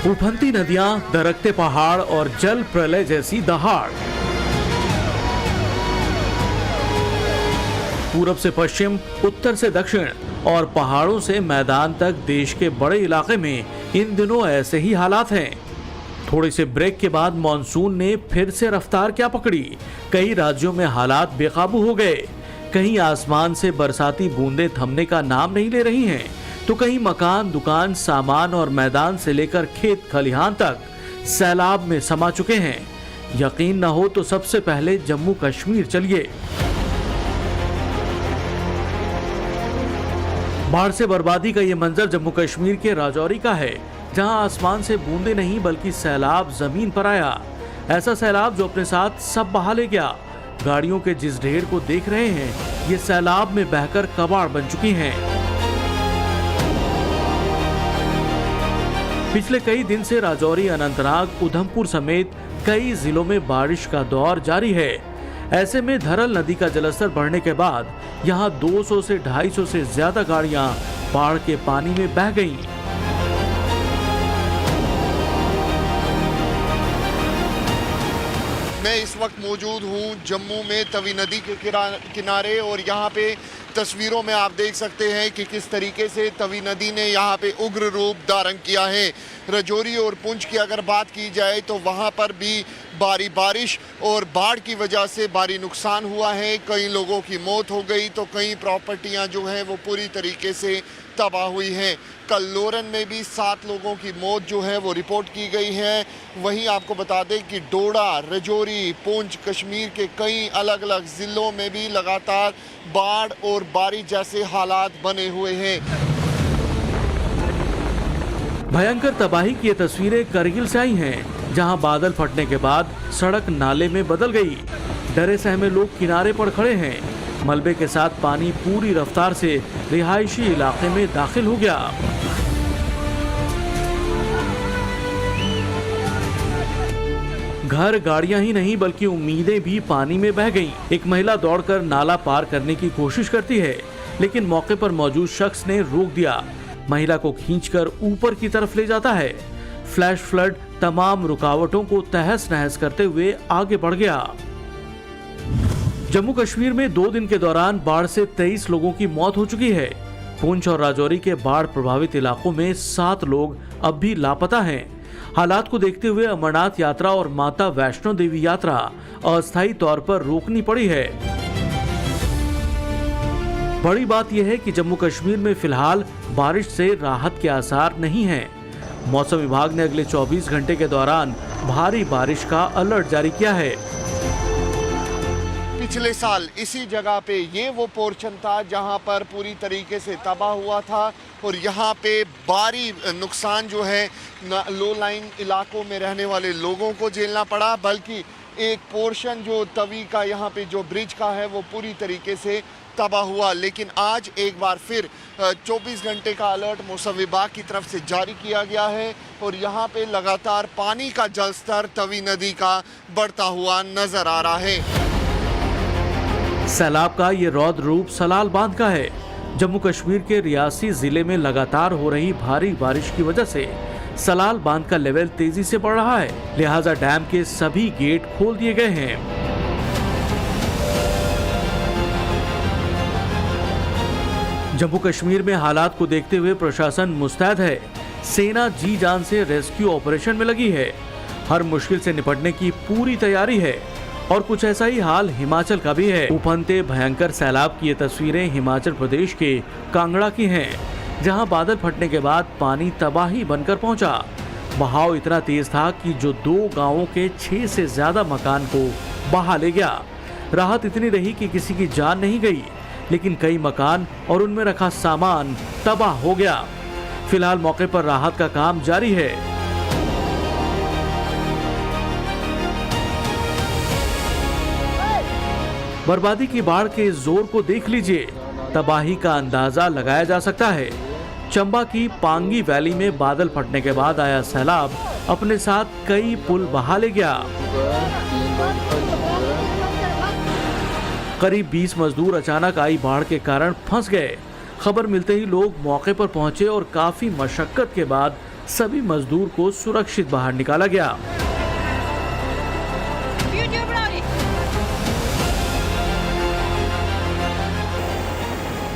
उफनती नदियां, दरकते पहाड़ और जल प्रलय जैसी दहाड़। पूरब से पश्चिम, उत्तर से दक्षिण और पहाड़ों से मैदान तक देश के बड़े इलाके में इन दिनों ऐसे ही हालात हैं। थोड़े से ब्रेक के बाद मॉनसून ने फिर से रफ्तार क्या पकड़ी। कई राज्यों में हालात बेकाबू हो गए। कहीं आसमान से बरसाती बूंदें थमने का नाम नहीं ले रही हैं, तो कहीं मकान, दुकान, सामान और मैदान से लेकर खेत खलिहान तक सैलाब में समा चुके हैं। यकीन न हो तो सबसे पहले जम्मू कश्मीर चलिए। बाढ़ से बर्बादी का ये मंजर जम्मू कश्मीर के राजौरी का है, जहां आसमान से बूंदे नहीं बल्कि सैलाब जमीन पर आया। ऐसा सैलाब जो अपने साथ सब बहा ले गया। गाड़ियों के जिस ढेर को देख रहे हैं, ये सैलाब में बहकर कबाड़ बन चुकी हैं। पिछले कई दिन से राजौरी, अनंतनाग, उधमपुर समेत कई जिलों में बारिश का दौर जारी है। ऐसे में धरल नदी का जलस्तर बढ़ने के बाद यहां 200 से 250 से ज्यादा गाड़ियां बाढ़ के पानी में बह गईं। मैं इस वक्त मौजूद हूं जम्मू में तवी नदी के किनारे, और यहाँ पे तस्वीरों में आप देख सकते हैं कि किस तरीके से तवी नदी ने यहाँ पे उग्र रूप धारण किया है। राजौरी और पुंछ की अगर बात की जाए तो वहाँ पर भी भारी बारिश और बाढ़ की वजह से भारी नुकसान हुआ है। कई लोगों की मौत हो गई तो कई प्रॉपर्टियाँ जो हैं वो पूरी तरीके से तबाह हुई हैं। कल लोरन में भी 7 लोगों की मौत जो है वो रिपोर्ट की गई है। वहीं आपको बता दें कि डोडा, राजौरी, पुंछ, कश्मीर के कई अलग अलग ज़िलों में भी लगातार बाढ़ और बारिश जैसे हालात बने हुए हैं। भयंकर तबाही की ये तस्वीरें करगिल से आई हैं, जहां बादल फटने के बाद सड़क नाले में बदल गई। डरे सहमे लोग किनारे पर खड़े हैं। मलबे के साथ पानी पूरी रफ्तार से रिहायशी इलाके में दाखिल हो गया। घर, गाड़ियां ही नहीं बल्कि उम्मीदें भी पानी में बह गईं। एक महिला दौड़कर नाला पार करने की कोशिश करती है, लेकिन मौके पर मौजूद शख्स ने रोक दिया। महिला को खींचकर ऊपर की तरफ ले जाता है। फ्लैश फ्लड तमाम रुकावटों को तहस नहस करते हुए आगे बढ़ गया। जम्मू कश्मीर में 2 दिन के दौरान बाढ़ से 23 लोगों की मौत हो चुकी है। पुंछ और राजौरी के बाढ़ प्रभावित इलाकों में 7 लोग अब भी लापता हैं। हालात को देखते हुए अमरनाथ यात्रा और माता वैष्णो देवी यात्रा अस्थायी तौर पर रोकनी पड़ी है। बड़ी बात यह है कि जम्मू कश्मीर में फिलहाल बारिश से राहत के आसार नहीं हैं। मौसम विभाग ने अगले 24 घंटे के दौरान भारी बारिश का अलर्ट जारी किया है। पिछले साल इसी जगह पे ये वो पोर्शन था जहां पर पूरी तरीके से तबाह हुआ था, और यहाँ पे भारी नुकसान जो है लो लाइन इलाकों में रहने वाले लोगों को झेलना पड़ा। बल्कि एक पोर्शन जो तवी का यहाँ पे जो ब्रिज का है वो पूरी तरीके से तबाह हुआ। लेकिन आज एक बार फिर 24 घंटे का अलर्ट मौसम विभाग की तरफ से जारी किया गया है, और यहाँ पे लगातार पानी का जलस्तर तवी नदी का बढ़ता हुआ नजर आ रहा है। सैलाब का ये रौद्र रूप सलाल बांध का है। जम्मू कश्मीर के रियासी जिले में लगातार हो रही भारी बारिश की वजह से सलाल बांध का लेवल तेजी से बढ़ रहा है, लिहाजा डैम के सभी गेट खोल दिए गए हैं। जम्मू कश्मीर में हालात को देखते हुए प्रशासन मुस्तैद है। सेना जी जान से रेस्क्यू ऑपरेशन में लगी है। हर मुश्किल से निपटने की पूरी तैयारी है। और कुछ ऐसा ही हाल हिमाचल का भी है। उफनते भयंकर सैलाब की ये तस्वीरें हिमाचल प्रदेश के कांगड़ा की हैं, जहां बादल फटने के बाद पानी तबाही बनकर पहुंचा। बहाव इतना तेज था कि जो 2 गांवों के 6 से ज्यादा मकान को बहा ले गया। राहत इतनी रही कि किसी की जान नहीं गई, लेकिन कई मकान और उनमें रखा सामान तबाह हो गया। फिलहाल मौके पर राहत का काम जारी है। बर्बादी की बाढ़ के जोर को देख लीजिए, तबाही का अंदाजा लगाया जा सकता है। चंबा की पांगी वैली में बादल फटने के बाद आया सैलाब अपने साथ कई पुल बहा ले गया। करीब 20 मजदूर अचानक आई बाढ़ के कारण फंस गए। खबर मिलते ही लोग मौके पर पहुंचे और काफी मशक्कत के बाद सभी मजदूर को सुरक्षित बाहर निकाला गया।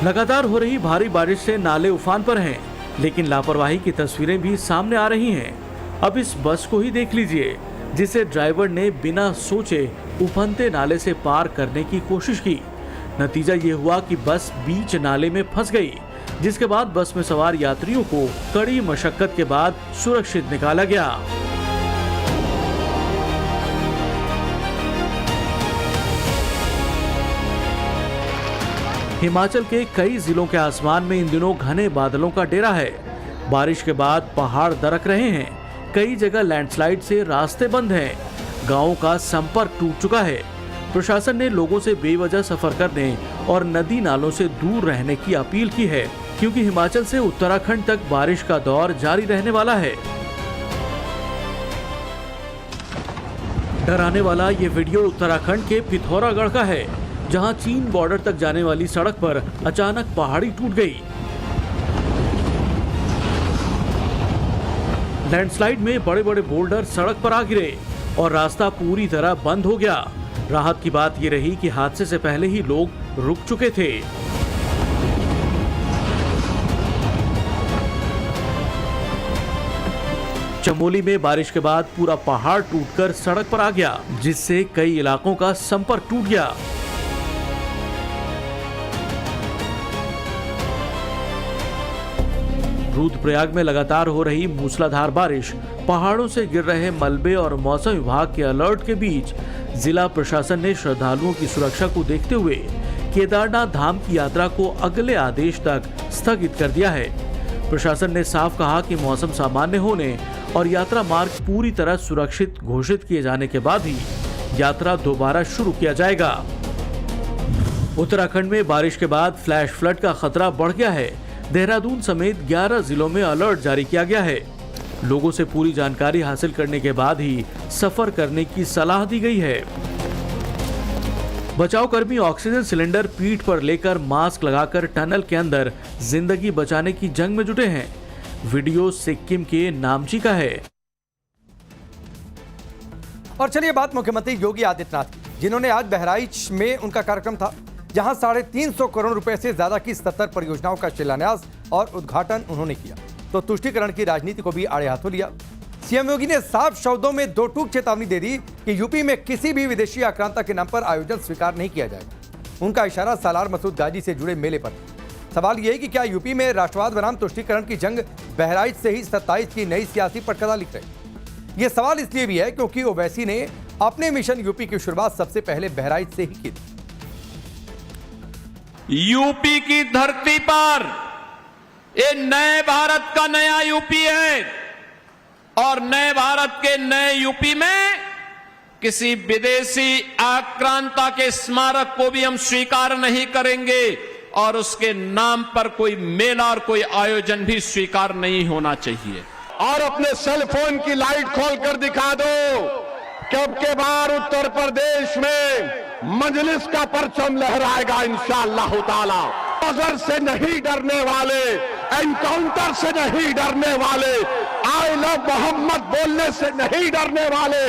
लगातार हो रही भारी बारिश से नाले उफान पर हैं, लेकिन लापरवाही की तस्वीरें भी सामने आ रही हैं। अब इस बस को ही देख लीजिए, जिसे ड्राइवर ने बिना सोचे उफनते नाले से पार करने की कोशिश की। नतीजा ये हुआ कि बस बीच नाले में फंस गई, जिसके बाद बस में सवार यात्रियों को कड़ी मशक्कत के बाद सुरक्षित निकाला गया। हिमाचल के कई जिलों के आसमान में इन दिनों घने बादलों का डेरा है। बारिश के बाद पहाड़ दरक रहे हैं, कई जगह लैंडस्लाइड से रास्ते बंद हैं, गांवों का संपर्क टूट चुका है। प्रशासन ने लोगों से बेवजह सफर करने और नदी नालों से दूर रहने की अपील की है, क्योंकि हिमाचल से उत्तराखंड तक बारिश का दौर जारी रहने वाला है। डराने वाला ये वीडियो उत्तराखंड के पिथौरागढ़ का है, जहां चीन बॉर्डर तक जाने वाली सड़क पर अचानक पहाड़ी टूट गई। लैंडस्लाइड में बड़े बड़े बोल्डर सड़क पर आ गिरे और रास्ता पूरी तरह बंद हो गया। राहत की बात यह रही कि हादसे से पहले ही लोग रुक चुके थे। चमोली में बारिश के बाद पूरा पहाड़ टूटकर सड़क पर आ गया, जिससे कई इलाकों का संपर्क टूट गया। रुद्रप्रयाग में लगातार हो रही मूसलाधार बारिश, पहाड़ों से गिर रहे मलबे और मौसम विभाग के अलर्ट के बीच जिला प्रशासन ने श्रद्धालुओं की सुरक्षा को देखते हुए केदारनाथ धाम की यात्रा को अगले आदेश तक स्थगित कर दिया है। प्रशासन ने साफ कहा कि मौसम सामान्य होने और यात्रा मार्ग पूरी तरह सुरक्षित घोषित किए जाने के बाद ही यात्रा दोबारा शुरू किया जाएगा। उत्तराखंड में बारिश के बाद फ्लैश फ्लड का खतरा बढ़ गया है। देहरादून समेत 11 जिलों में अलर्ट जारी किया गया है। लोगों से पूरी जानकारी हासिल करने के बाद ही सफर करने की सलाह दी गई है। बचाव कर्मी ऑक्सीजन सिलेंडर पीठ पर लेकर मास्क लगाकर टनल के अंदर जिंदगी बचाने की जंग में जुटे हैं। वीडियो सिक्किम के नामची का है। और चलिए बात मुख्यमंत्री योगी आदित्यनाथ की, जिन्होंने आज बहराइच में उनका कार्यक्रम था, जहां 350 करोड़ रुपए से ज्यादा की 70 परियोजनाओं का शिलान्यास और उद्घाटन उन्होंने किया, तो तुष्टीकरण की राजनीति को भी आड़े हाथों लिया। सीएम योगी ने साफ शब्दों में दो टूक चेतावनी दे दी कि यूपी में किसी भी विदेशी आक्रांता के नाम पर आयोजन स्वीकार नहीं किया जाएगा। उनका इशारा सालार मसूद गाजी से जुड़े मेले पर। सवाल यह है कि क्या यूपी में राष्ट्रवाद बनाम तुष्टीकरण की जंग बहराइच से ही 27 की नई सियासी पटकथा लिख रही? यह सवाल इसलिए भी है क्योंकि ओवैसी ने अपने मिशन यूपी की शुरुआत सबसे पहले बहराइच से ही की थी। यूपी की धरती पर ये नए भारत का नया यूपी है और नए भारत के नए यूपी में किसी विदेशी आक्रांता के स्मारक को भी हम स्वीकार नहीं करेंगे और उसके नाम पर कोई मेला और कोई आयोजन भी स्वीकार नहीं होना चाहिए। और अपने सेल फोन की लाइट खोल कर दिखा दो कि अब के बार उत्तर प्रदेश में मजलिस का परचम लहराएगा इंशाअल्लाह ताला। नजर से नहीं डरने वाले, एनकाउंटर से नहीं डरने वाले, आई लव मोहम्मद बोलने से नहीं डरने वाले,